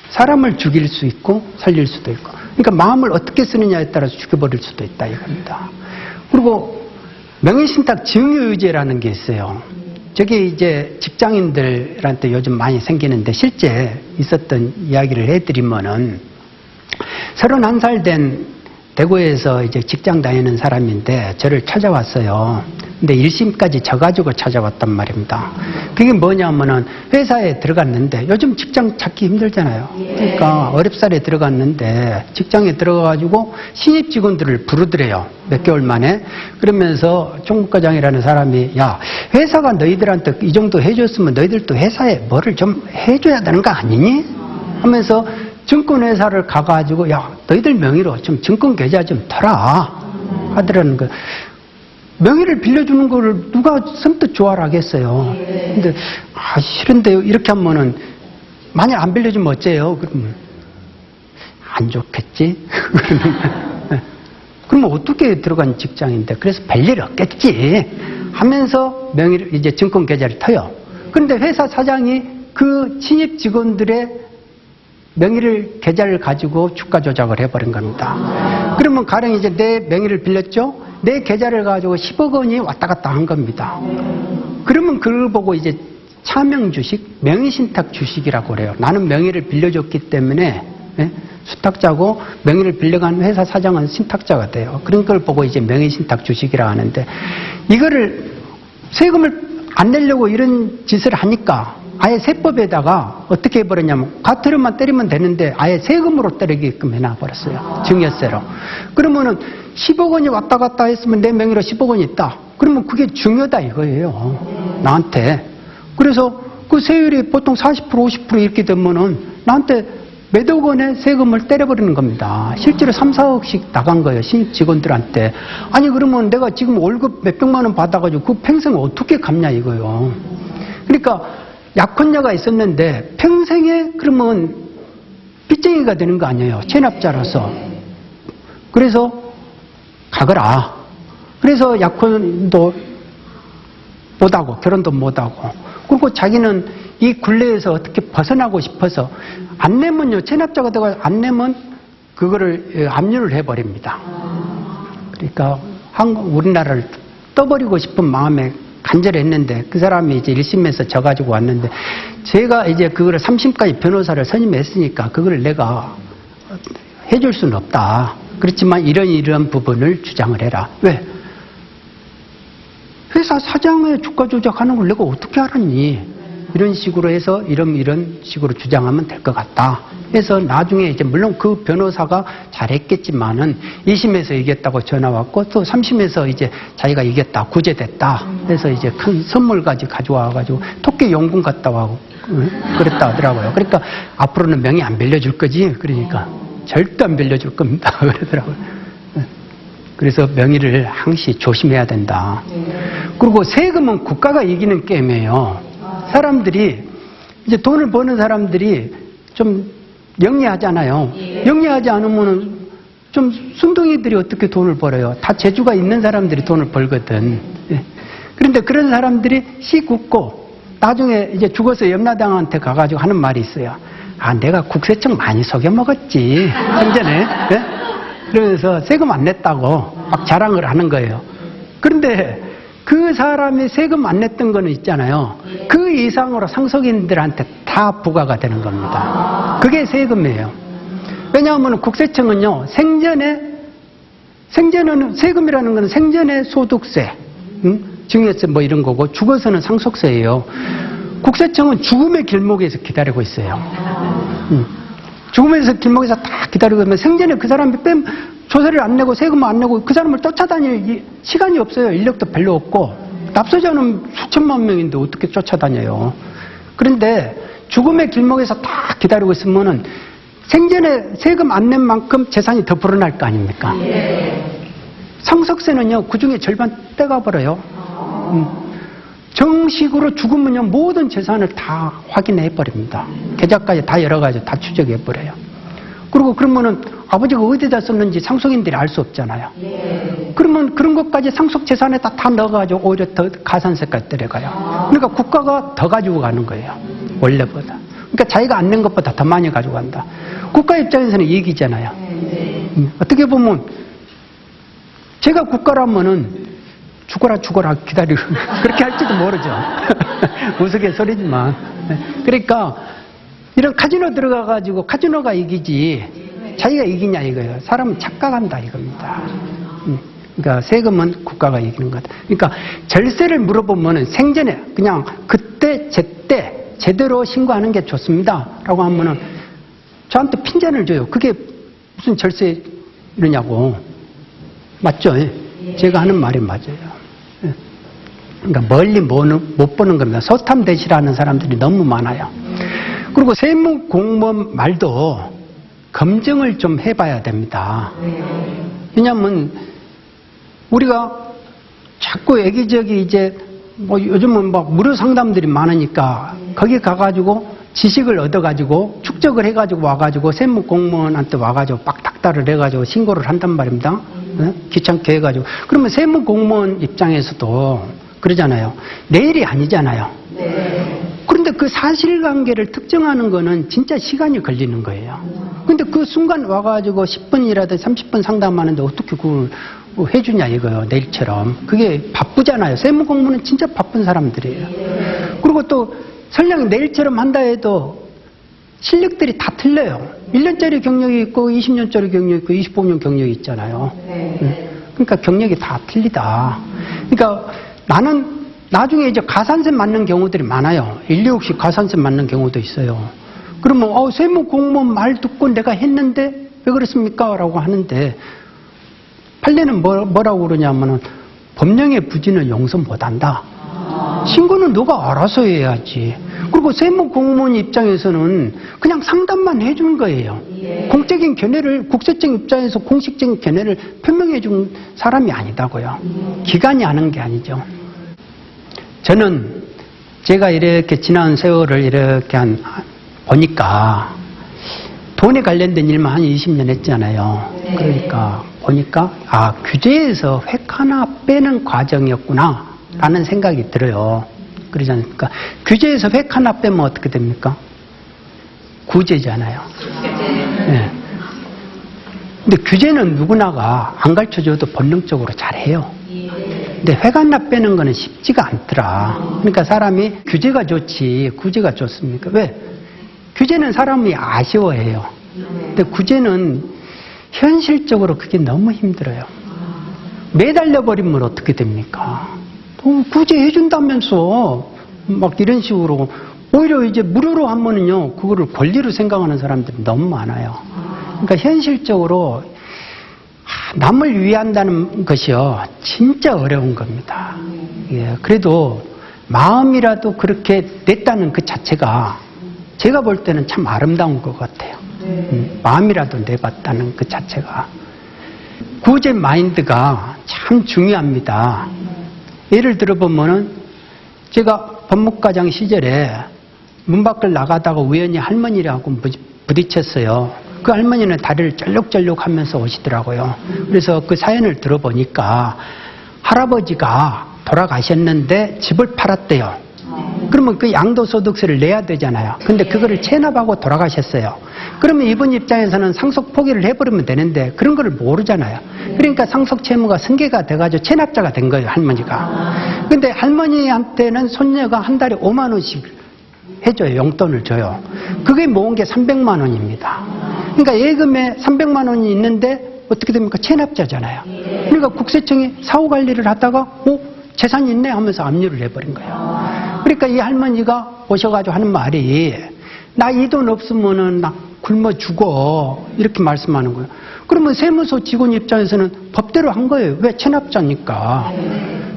사람을 죽일 수 있고 살릴 수도 있고. 그러니까 마음을 어떻게 쓰느냐에 따라서 죽여버릴 수도 있다 이겁니다. 그리고 명예신탁 증여유죄라는 게 있어요. 저게 이제 직장인들한테 요즘 많이 생기는데 실제 있었던 이야기를 해드리면은 31살 된 대구에서 이제 직장 다니는 사람인데 저를 찾아왔어요. 근데 1심까지 져가지고 찾아왔단 말입니다. 그게 뭐냐면은 회사에 들어갔는데 요즘 직장 찾기 힘들잖아요. 그러니까 어렵사리에 들어갔는데 직장에 들어가가지고 신입 직원들을 부르더래요. 몇 개월 만에. 그러면서 총무과장이라는 사람이 야, 회사가 너희들한테 이 정도 해줬으면 너희들도 회사에 뭐를 좀 해줘야 되는 거 아니니? 하면서 증권회사를 가가지고 야, 너희들 명의로 좀 증권계좌 좀 털어 하더라는 거예요. 명의를 빌려주는 거를 누가 선뜻 좋아를 하겠어요. 근데 싫은데요. 이렇게 하면은 만약 안 빌려주면 어째요? 그러면 안 좋겠지. 그러면 어떻게 들어간 직장인데 그래서 별일 없겠지 하면서 명의를 이제 증권 계좌를 터요. 그런데 회사 사장이 그 신입 직원들의 명의를 계좌를 가지고 주가 조작을 해버린 겁니다. 그러면 가령 이제 내 명의를 빌렸죠. 내 계좌를 가지고 10억 원이 왔다 갔다 한 겁니다. 그러면 그걸 보고 이제 차명 주식, 명의신탁 주식이라고 그래요. 나는 명의를 빌려줬기 때문에 수탁자고 명의를 빌려간 회사 사장은 신탁자가 돼요. 그런 걸 보고 이제 명의신탁 주식이라 하는데 이거를 세금을 안 내려고 이런 짓을 하니까 아예 세법에다가 어떻게 해버렸냐면 과태료만 때리면 되는데 아예 세금으로 때리게끔 해놔버렸어요. 증여세로. 그러면은 10억 원이 왔다 갔다 했으면 내 명의로 10억 원이 있다. 그러면 그게 증여다 이거예요. 나한테. 그래서 그 세율이 보통 40% 50% 이렇게 되면은 나한테 몇억 원의 세금을 때려버리는 겁니다. 실제로 3, 4억씩 나간 거예요. 신입 직원들한테. 아니 그러면 내가 지금 월급 몇백만 원 받아가지고 그 평생 어떻게 갚냐 이거예요. 그러니까 약혼녀가 있었는데 평생에 그러면 빚쟁이가 되는 거 아니에요. 체납자로서. 그래서 가거라. 그래서 약혼도 못하고 결혼도 못하고 그리고 자기는 이 굴레에서 어떻게 벗어나고 싶어서 안 내면요. 체납자가 되고 안 내면 그거를 압류를 해버립니다. 그러니까 우리나라를 떠버리고 싶은 마음에 간절했는데 그 사람이 이제 1심에서 져가지고 왔는데 제가 이제 그거를 3심까지 변호사를 선임했으니까 그걸 내가 해줄 수는 없다. 그렇지만 이런 부분을 주장을 해라. 왜? 회사 사장의 주가 조작하는 걸 내가 어떻게 알았니? 이런 식으로 해서 이런 식으로 주장하면 될 것 같다. 해서 나중에 이제 물론 그 변호사가 잘했겠지만은 2심에서 이겼다고 전화 왔고 또 3심에서 이제 자기가 이겼다, 구제됐다. 해서 이제 큰 선물까지 가져와가지고 토끼 용궁 갔다 와고 그랬다 하더라고요. 그러니까 앞으로는 명의 안 빌려줄 거지? 그러니까 절대 안 빌려줄 겁니다. 그러더라고요. 그래서 명의를 항시 조심해야 된다. 그리고 세금은 국가가 이기는 게임이에요. 사람들이 이제 돈을 버는 사람들이 좀 영리하잖아요. 영리하지 않으면은 좀 순둥이들이 어떻게 돈을 벌어요? 다 재주가 있는 사람들이 돈을 벌거든. 그런데 그런 사람들이 씨 굽고 나중에 이제 죽어서 염라당한테 가가지고 하는 말이 있어요. 아, 내가 국세청 많이 속여먹었지. 생전에. 네? 그러면서 세금 안 냈다고 막 자랑을 하는 거예요. 그런데 그 사람이 세금 안 냈던 거는 있잖아요. 그 이상으로 상속인들한테 다 부과가 되는 겁니다. 그게 세금이에요. 왜냐하면 국세청은요, 생전에는 세금이라는 건 생전에 소득세, 증여세 뭐 이런 거고 죽어서는 상속세예요. 국세청은 죽음의 길목에서 기다리고 있어요. 죽음에서 길목에서 다 기다리고 있으면 생전에 그 사람이 조세를 안 내고 세금을 안 내고 그 사람을 쫓아다닐 시간이 없어요. 인력도 별로 없고 납세자는 수천만 명인데 어떻게 쫓아다녀요. 그런데 죽음의 길목에서 다 기다리고 있으면은 생전에 세금 안 낸 만큼 재산이 더 불어날 거 아닙니까? 상속세는요, 그 중에 절반 떼가버려요. 정식으로 죽으면요, 모든 재산을 다 확인해버립니다. 계좌까지 다 열어가지고 다 추적해버려요. 그리고 그러면은 아버지가 어디다 썼는지 상속인들이 알 수 없잖아요. 그러면 그런 것까지 상속 재산에다 다 넣어가지고 오히려 더 가산세까지 들어가요. 그러니까 국가가 더 가지고 가는 거예요. 원래보다. 그러니까 자기가 안 낸 것보다 더 많이 가지고 간다. 국가 입장에서는 이익이잖아요. 어떻게 보면 제가 국가라면은 죽어라 기다리고 그렇게 할지도 모르죠. 우스갯소리지만. 그러니까 이런 카지노 들어가가지고 카지노가 이기지 자기가 이기냐 이거예요. 사람은 착각한다 이겁니다. 그러니까 세금은 국가가 이기는 거다. 그러니까 절세를 물어보면은 생전에 그냥 그때 제때 제대로 신고하는 게 좋습니다 라고 하면은 저한테 핀잔을 줘요. 그게 무슨 절세 이러냐고. 맞죠? 제가 하는 말이 맞아요. 그러니까 멀리 못 보는 겁니다. 소탐대시라는 사람들이 너무 많아요. 그리고 세무공무원 말도 검증을 좀 해봐야 됩니다. 왜냐하면 우리가 자꾸 애기저기 이제 뭐 요즘은 막 무료 상담들이 많으니까 거기 가가지고 지식을 얻어가지고 축적을 해가지고 와가지고 세무공무원한테 와가지고 빡닥달을 해가지고 신고를 한단 말입니다. 귀찮게 해가지고. 그러면 세무공무원 입장에서도 그러잖아요. 내일이 아니잖아요. 그런데 그 사실관계를 특정하는 거는 진짜 시간이 걸리는 거예요. 근데 그 순간 와가지고 10분이라도 30분 상담하는데 어떻게 그걸 해주냐 이거요. 내일처럼. 그게 바쁘잖아요. 세무공무원은 진짜 바쁜 사람들이에요. 그리고 또 설령 내일처럼 한다 해도 실력들이 다 틀려요. 1년짜리 경력이 있고 20년짜리 경력이 있고 25년 경력이 있잖아요. 그러니까 경력이 다 틀리다. 그러니까 나는 나중에 이제 가산세 맞는 경우들이 많아요. 1, 2억씩 가산세 맞는 경우도 있어요. 그러면 세무공무원 말 듣고 내가 했는데 왜 그렇습니까? 라고 하는데 판례는 뭐라고 그러냐면은 법령의 부지는 용서 못한다. 신고는 너가 알아서 해야지. 그리고 세무공무원 입장에서는 그냥 상담만 해준 거예요. 공적인 견해를 국세청 입장에서 공식적인 견해를 표명해 준 사람이 아니다고요. 기관이 하는 게 아니죠. 저는 제가 이렇게 지난 세월을 이렇게 보니까 돈에 관련된 일만 한 20년 했잖아요. 그러니까 보니까 규제에서 획 하나 빼는 과정이었구나 라는 생각이 들어요. 그러지 않습니까? 규제에서 획 하나 빼면 어떻게 됩니까? 구제잖아요. 네. 근데 규제는 누구나가 안 가르쳐줘도 본능적으로 잘해요. 근데 획 하나 빼는 거는 쉽지가 않더라. 그러니까 사람이 규제가 좋지 구제가 좋습니까? 왜? 규제는 사람이 아쉬워해요. 근데 구제는 현실적으로 그게 너무 힘들어요. 매달려 버리면 어떻게 됩니까? 구제해준다면서 막 이런 식으로 오히려 이제 무료로 하면은요 그거를 권리로 생각하는 사람들이 너무 많아요. 그러니까 현실적으로 남을 위한다는 것이요 진짜 어려운 겁니다. 예, 그래도 마음이라도 그렇게 냈다는 그 자체가 제가 볼 때는 참 아름다운 것 같아요. 마음이라도 내봤다는 그 자체가. 구제 마인드가 참 중요합니다. 예를 들어보면은 제가 법무과장 시절에 문 밖을 나가다가 우연히 할머니라고 부딪혔어요. 그 할머니는 다리를 쩔룩쩔룩 하면서 오시더라고요. 그래서 그 사연을 들어보니까 할아버지가 돌아가셨는데 집을 팔았대요. 그러면 그 양도소득세를 내야 되잖아요. 근데 그거를 체납하고 돌아가셨어요. 그러면 이분 입장에서는 상속 포기를 해버리면 되는데 그런 거를 모르잖아요. 그러니까 상속 채무가 승계가 돼가지고 체납자가 된 거예요, 할머니가. 근데 할머니한테는 손녀가 한 달에 5만 원씩 해줘요. 용돈을 줘요. 그게 모은 게 300만 원입니다. 그러니까 예금에 300만 원이 있는데 어떻게 됩니까? 체납자잖아요. 그러니까 국세청이 사후관리를 하다가 재산이 있네 하면서 압류를 해버린 거예요. 그러니까 이 할머니가 오셔가지고 하는 말이 나 이 돈 없으면은 나 굶어 죽어 이렇게 말씀하는 거예요. 그러면 세무서 직원 입장에서는 법대로 한 거예요. 왜? 체납자니까.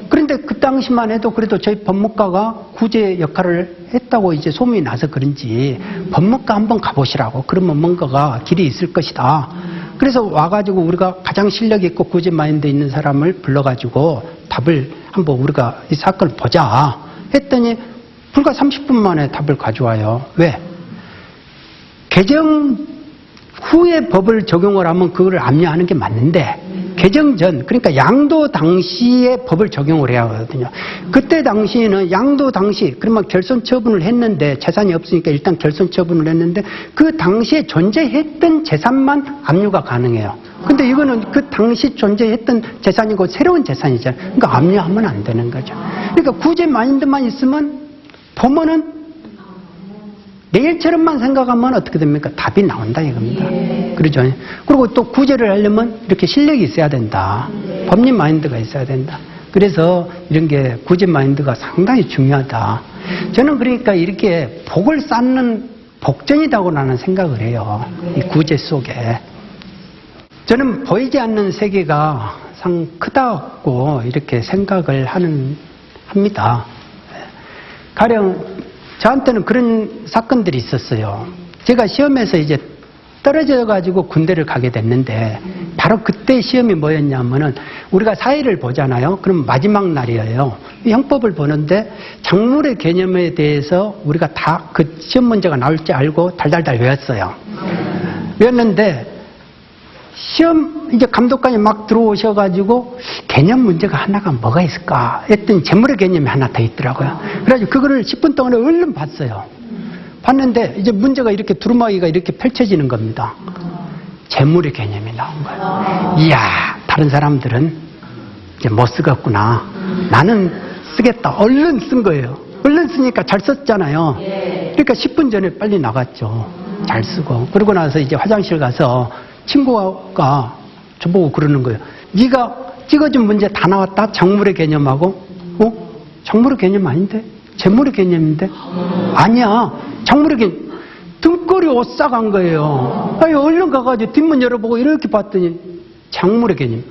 그런데 그 당시만 해도 그래도 저희 법무과가 구제 역할을 했다고 이제 소문이 나서 그런지 법무과 한번 가보시라고. 그러면 뭔가가 길이 있을 것이다. 그래서 와가지고 우리가 가장 실력 있고 구제 마인드 있는 사람을 불러가지고 답을 한번 우리가 이 사건을 보자 했더니 불과 30분 만에 답을 가져와요. 왜? 개정 후에 법을 적용을 하면 그거를 압류하는 게 맞는데 개정 전, 그러니까 양도 당시에 법을 적용을 해야 하거든요. 그때 당시에는 양도 당시, 그러면 결손 처분을 했는데, 재산이 없으니까 일단 결손 처분을 했는데, 그 당시에 존재했던 재산만 압류가 가능해요. 근데 이거는 그 당시 존재했던 재산이고 새로운 재산이잖아요. 그러니까 압류하면 안 되는 거죠. 그러니까 구제 마인드만 있으면 부모는 내일처럼만 생각하면 어떻게 됩니까? 답이 나온다 이겁니다. 그렇죠? 그리고 또 구제를 하려면 이렇게 실력이 있어야 된다. 법률 마인드가 있어야 된다. 그래서 이런 게 구제 마인드가 상당히 중요하다. 저는 그러니까 이렇게 복을 쌓는 복전이라고 나는 생각을 해요. 이 구제 속에. 저는 보이지 않는 세계가 상 크다고 이렇게 생각을 합니다. 가령 저한테는 그런 사건들이 있었어요. 제가 시험에서 이제 떨어져가지고 군대를 가게 됐는데, 바로 그때 시험이 뭐였냐면은, 우리가 사회를 보잖아요. 그럼 마지막 날이에요. 형법을 보는데, 작물의 개념에 대해서 우리가 다 그 시험 문제가 나올 줄 알고 달달달 외웠어요. 외웠는데, 시험 이제 감독관이 막 들어오셔가지고 개념 문제가 하나가 뭐가 있을까 했더니 재물의 개념이 하나 더 있더라고요. 그래가지고 그거를 10분 동안에 얼른 봤어요. 봤는데 이제 문제가 이렇게 두루마기가 이렇게 펼쳐지는 겁니다. 재물의 개념이 나온 거예요. 이야, 다른 사람들은 이제 못 쓰겠구나. 나는 쓰겠다. 얼른 쓴 거예요. 얼른 쓰니까 잘 썼잖아요. 그러니까 10분 전에 빨리 나갔죠. 잘 쓰고. 그러고 나서 이제 화장실 가서 친구가 저보고 그러는 거예요. 네가 찍어준 문제 다 나왔다? 작물의 개념하고? 작물의 개념 아닌데? 재물의 개념인데? 아니야. 작물의 개념. 등골이 오싹한 거예요. 아니, 얼른 가가지고 뒷문 열어보고 이렇게 봤더니 작물의 개념.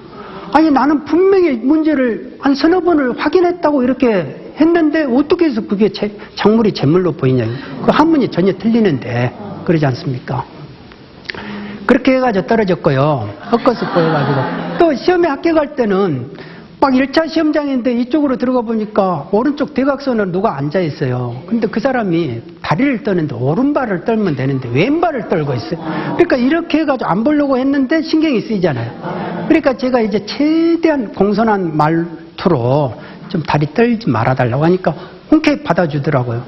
아니, 나는 분명히 문제를 한 서너 번을 확인했다고 이렇게 했는데 어떻게 해서 그게 작물이 재물로 보이냐. 그 한문이 전혀 틀리는데 그러지 않습니까? 그렇게 해가지고 떨어졌고요. 헛것을 보여가지고. 또 시험에 합격할 때는 막 1차 시험장인데 이쪽으로 들어가 보니까 오른쪽 대각선으로 누가 앉아있어요. 근데 그 사람이 다리를 떠는데 오른발을 떨면 되는데 왼발을 떨고 있어요. 그러니까 이렇게 해가지고 안 보려고 했는데 신경이 쓰이잖아요. 그러니까 제가 이제 최대한 공손한 말투로 좀 다리 떨지 말아달라고 하니까 흔쾌히 받아주더라고요.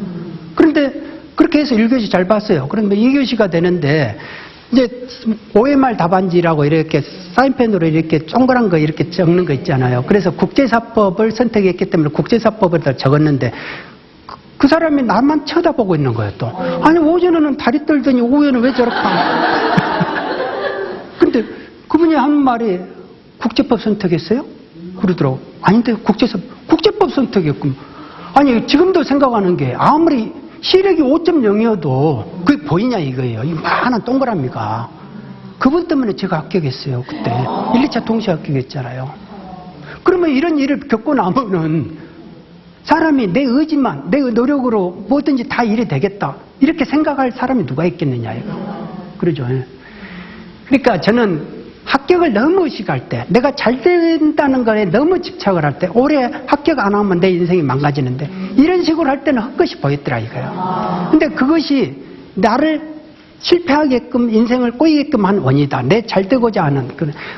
그런데 그렇게 해서 1교시 잘 봤어요. 그런데 2교시가 되는데 이제 OMR 답안지라고 이렇게 사인펜으로 이렇게 동그란 거 이렇게 적는 거 있잖아요. 그래서 국제사법을 선택했기 때문에 국제사법을 다 적었는데 그 사람이 나만 쳐다보고 있는 거예요, 또. 아니, 오전에는 다리 떨더니 오후에는 왜 저렇게 근데 그분이 하는 말이 국제법 선택했어요? 그러더라고. 아닌데, 국제법 선택했군. 아니, 지금도 생각하는 게 아무리 시력이 5.0이어도 그게 보이냐 이거예요. 이 많은 동그라미가. 그분 때문에 제가 합격했어요. 그때 1, 2차 동시에 합격했잖아요. 그러면 이런 일을 겪고 나면은 사람이 내 의지만, 내 노력으로 뭐든지 다 일이 되겠다 이렇게 생각할 사람이 누가 있겠느냐 이거. 그러죠. 그러니까 저는 합격을 너무 의식할 때, 내가 잘 된다는 거에 너무 집착을 할 때, 올해 합격 안 하면 내 인생이 망가지는데, 이런 식으로 할 때는 헛것이 보였더라 이거예요. 근데 그것이 나를 실패하게끔, 인생을 꼬이게끔 한 원이다. 내 잘 되고자 하는.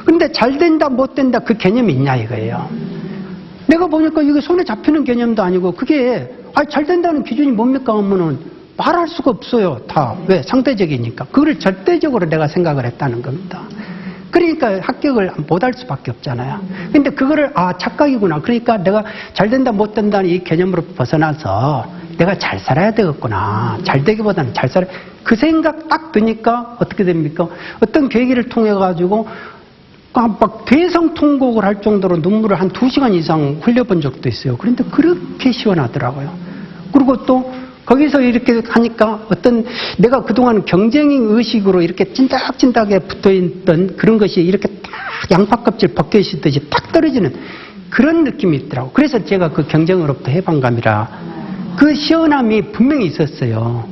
근데 잘 된다, 못 된다, 그 개념이 있냐 이거예요. 내가 보니까 이게 손에 잡히는 개념도 아니고, 그게, 잘 된다는 기준이 뭡니까 하면은, 말할 수가 없어요. 다. 왜? 상대적이니까. 그거를 절대적으로 내가 생각을 했다는 겁니다. 그러니까 합격을 못할 수밖에 없잖아요. 근데 그거를 착각이구나. 그러니까 내가 잘 된다 못 된다는 이 개념으로 벗어나서 내가 잘 살아야 되겠구나. 잘 되기보다는 잘 살아야. 그 생각 딱 드니까 어떻게 됩니까? 어떤 계기를 통해 가지고 막 대성통곡을 할 정도로 눈물을 한 2시간 이상 흘려본 적도 있어요. 그런데 그렇게 시원하더라고요. 그리고 또 거기서 이렇게 하니까 어떤 내가 그동안 경쟁 의식으로 이렇게 찐딱찐딱하게 붙어있던 그런 것이 이렇게 딱 양파껍질 벗겨지듯이 탁 떨어지는 그런 느낌이 있더라고요. 그래서 제가 그 경쟁으로부터 해방감이라 그 시원함이 분명히 있었어요.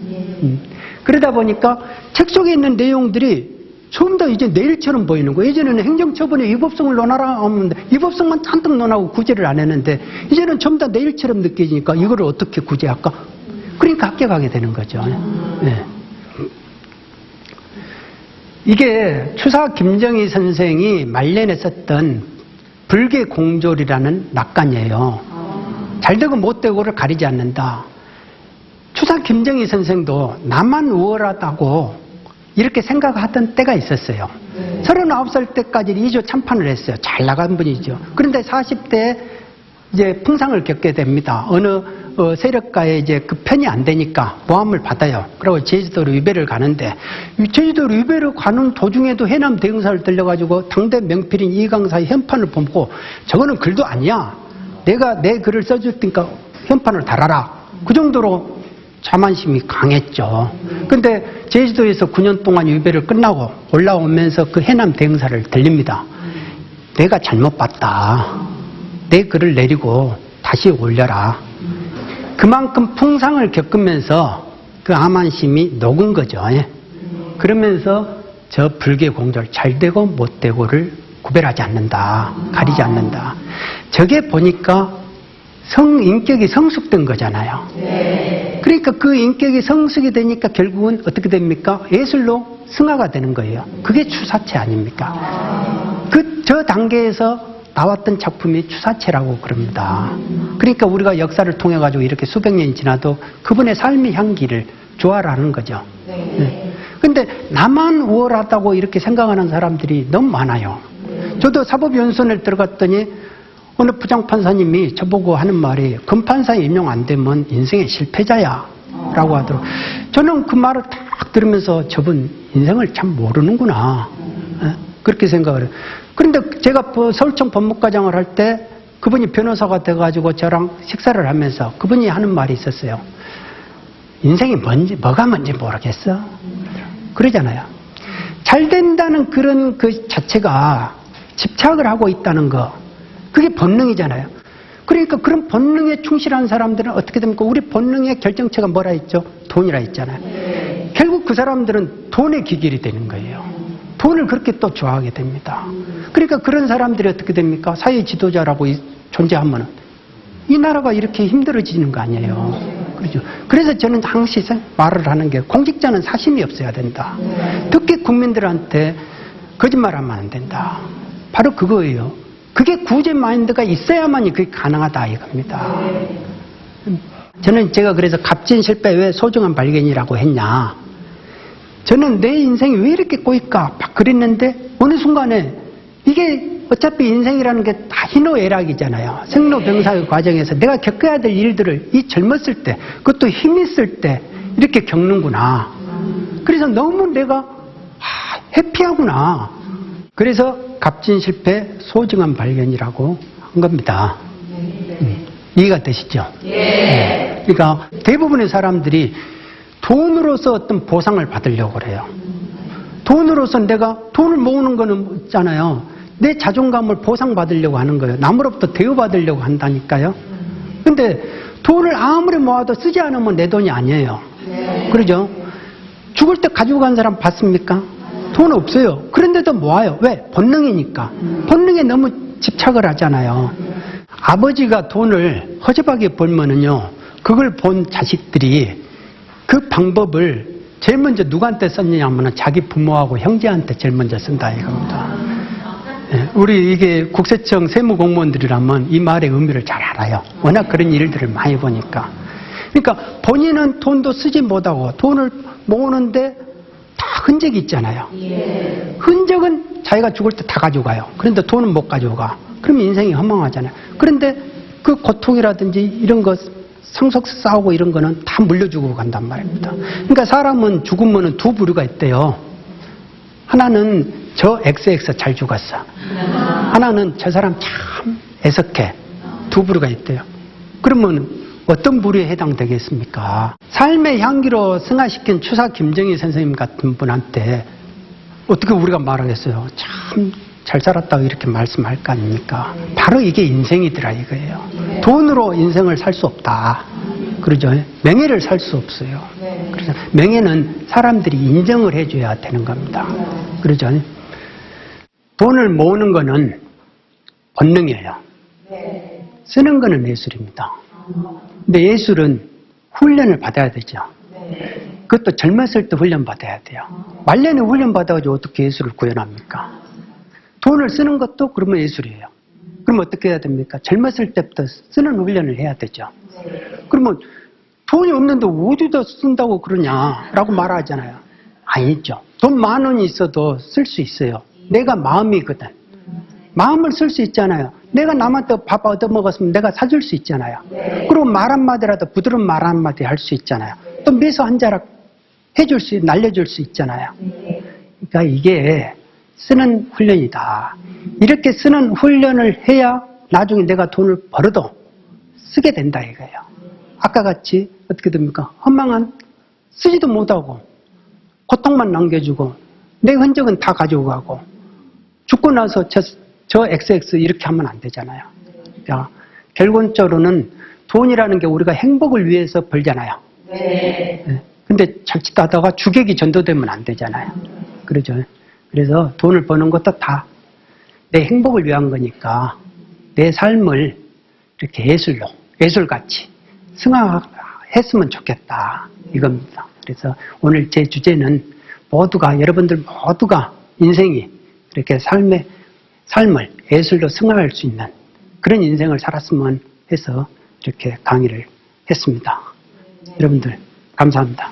그러다 보니까 책 속에 있는 내용들이 전부 다 이제 내일처럼 보이는 거예요. 예전에는 행정처분에 위법성을 논하라 하면 위법성만 잔뜩 논하고 구제를 안 했는데 이제는 전부 다 내일처럼 느껴지니까 이거를 어떻게 구제할까? 그러니까 합격하게 되는 거죠. 네. 이게 추사 김정희 선생이 말년에 썼던 불계 공졸이라는 낙관이에요. 잘되고 못되고를 가리지 않는다. 추사 김정희 선생도 나만 우월하다고 이렇게 생각하던 때가 있었어요. 39살 때까지 2조 참판을 했어요. 잘 나간 분이죠. 그런데 40대에 이제 풍상을 겪게 됩니다. 어느 세력가에 이제 그 편이 안 되니까 모함을 받아요. 그리고 제주도로 위배를 가는데, 제주도로 위배를 가는 도중에도 해남 대흥사를 들려가지고 당대 명필인 이강사의 현판을 보고, 저거는 글도 아니야. 내가 내 글을 써줄 테니까 현판을 달아라. 그 정도로 자만심이 강했죠. 근데 제주도에서 9년 동안 유배를 끝나고 올라오면서 그 해남 대흥사를 들립니다. 내가 잘못 봤다. 내 글을 내리고 다시 올려라. 그만큼 풍상을 겪으면서 그 암환심이 녹은 거죠. 그러면서 저 불계 공졸, 잘되고 못되고를 구별하지 않는다. 가리지 않는다. 저게 보니까 인격이 성숙된 거잖아요. 그러니까 그 인격이 성숙이 되니까 결국은 어떻게 됩니까? 예술로 승화가 되는 거예요. 그게 추사체 아닙니까? 저 단계에서 나왔던 작품이 추사체라고 그럽니다. 그러니까 우리가 역사를 통해 가지고 이렇게 수백 년이 지나도 그분의 삶의 향기를 좋아하는 거죠. 근데 나만 우월하다고 이렇게 생각하는 사람들이 너무 많아요. 저도 사법연수원에 들어갔더니 어느 부장판사님이 저보고 하는 말이, 검판사에 임용 안 되면 인생의 실패자야 라고 하더라고요. 저는 그 말을 딱 들으면서 저분 인생을 참 모르는구나, 그렇게 생각을 해요. 그런데 제가 서울청 법무과장을 할 때 그분이 변호사가 돼가지고 저랑 식사를 하면서 그분이 하는 말이 있었어요. 인생이 뭐가 뭔지 모르겠어? 그러잖아요. 잘 된다는 그런 그 자체가 집착을 하고 있다는 거, 그게 본능이잖아요. 그러니까 그런 본능에 충실한 사람들은 어떻게 됩니까? 우리 본능의 결정체가 뭐라 했죠? 돈이라 했잖아요. 결국 그 사람들은 돈의 기길이 되는 거예요. 돈을 그렇게 또 좋아하게 됩니다. 그러니까 그런 사람들이 어떻게 됩니까? 사회 지도자라고 존재하면 이 나라가 이렇게 힘들어지는 거 아니에요. 그렇죠? 그래서 저는 항상 말을 하는 게, 공직자는 사심이 없어야 된다. 특히 국민들한테 거짓말하면 안 된다. 바로 그거예요. 그게 구제 마인드가 있어야만이 그게 가능하다 이겁니다. 저는 제가 그래서 값진 실패 왜 소중한 발견이라고 했냐. 저는 내 인생이 왜 이렇게 꼬일까 막 그랬는데 어느 순간에 이게 어차피 인생이라는 게 다 희노애락이잖아요. 생로병사의 과정에서 내가 겪어야 될 일들을 이 젊었을 때, 그것도 힘 있을 때 이렇게 겪는구나. 그래서 너무 내가 해피하구나. 그래서 값진 실패 소중한 발견이라고 한 겁니다. 이해가 되시죠? 그러니까 대부분의 사람들이 돈으로서 어떤 보상을 받으려고 그래요. 돈으로서 내가 돈을 모으는 거는 있잖아요. 내 자존감을 보상받으려고 하는 거예요. 남으로부터 대우받으려고 한다니까요. 근데 돈을 아무리 모아도 쓰지 않으면 내 돈이 아니에요. 그러죠? 죽을 때 가지고 간 사람 봤습니까? 돈 없어요. 그런데도 모아요. 왜? 본능이니까. 본능에 너무 집착을 하잖아요. 아버지가 돈을 허접하게 벌면은요, 그걸 본 자식들이 그 방법을 제일 먼저 누구한테 썼느냐 하면 자기 부모하고 형제한테 제일 먼저 쓴다 이겁니다. 우리 이게 국세청 세무공무원들이라면 이 말의 의미를 잘 알아요. 워낙 그런 일들을 많이 보니까. 그러니까 본인은 돈도 쓰지 못하고 돈을 모으는데 다 흔적이 있잖아요. 흔적은 자기가 죽을 때 다 가져가요. 그런데 돈은 못 가져가. 그러면 인생이 허망하잖아요. 그런데 그 고통이라든지 이런 거 상속 싸우고 이런 거는 다 물려주고 간단 말입니다. 그러니까 사람은 죽으면 두 부류가 있대요. 하나는 저 XX 잘 죽었어. 하나는 저 사람 참 애석해. 두 부류가 있대요. 그러면 어떤 부류에 해당되겠습니까? 삶의 향기로 승화시킨 추사 김정희 선생님 같은 분한테 어떻게 우리가 말하겠어요? 참 잘 살았다고 이렇게 말씀할 거 아닙니까? 바로 이게 인생이더라 이거예요. 돈으로 인생을 살 수 없다. 그러죠? 명예를 살 수 없어요. 그래서 명예는 사람들이 인정을 해줘야 되는 겁니다. 그러죠? 돈을 모으는 거는 본능이에요. 쓰는 거는 예술입니다. 근데 예술은 훈련을 받아야 되죠. 그것도 젊었을 때 훈련받아야 돼요. 말년에 훈련받아가지고 어떻게 예술을 구현합니까? 돈을 쓰는 것도 그러면 예술이에요. 그럼 어떻게 해야 됩니까? 젊었을 때부터 쓰는 훈련을 해야 되죠. 그러면 돈이 없는데 어디다 쓴다고 그러냐라고 말하잖아요. 아니죠. 돈 10,000원이 있어도 쓸 수 있어요. 내가 마음이거든. 마음을 쓸 수 있잖아요. 내가 남한테 밥 얻어먹었으면 내가 사줄 수 있잖아요. 그리고 말 한마디라도 부드러운 말 한마디 할 수 있잖아요. 또 미소 한 자락 해줄 수, 날려줄 수 있잖아요. 그러니까 이게 쓰는 훈련이다. 이렇게 쓰는 훈련을 해야 나중에 내가 돈을 벌어도 쓰게 된다 이거예요. 아까 같이 어떻게 됩니까? 허망한 쓰지도 못하고 고통만 남겨주고 내 흔적은 다 가지고 가고 죽고 나서 저 XX 이렇게 하면 안 되잖아요. 자, 결론적으로는 돈이라는 게 우리가 행복을 위해서 벌잖아요. 네. 근데 자칫하다가 주객이 전도되면 안 되잖아요. 그러죠. 그래서 돈을 버는 것도 다 내 행복을 위한 거니까 내 삶을 이렇게 예술로, 예술같이 승화했으면 좋겠다. 이겁니다. 그래서 오늘 제 주제는 모두가, 여러분들 모두가 인생이 이렇게 삶을 예술로 승화할 수 있는 그런 인생을 살았으면 해서 이렇게 강의를 했습니다. 여러분들 감사합니다.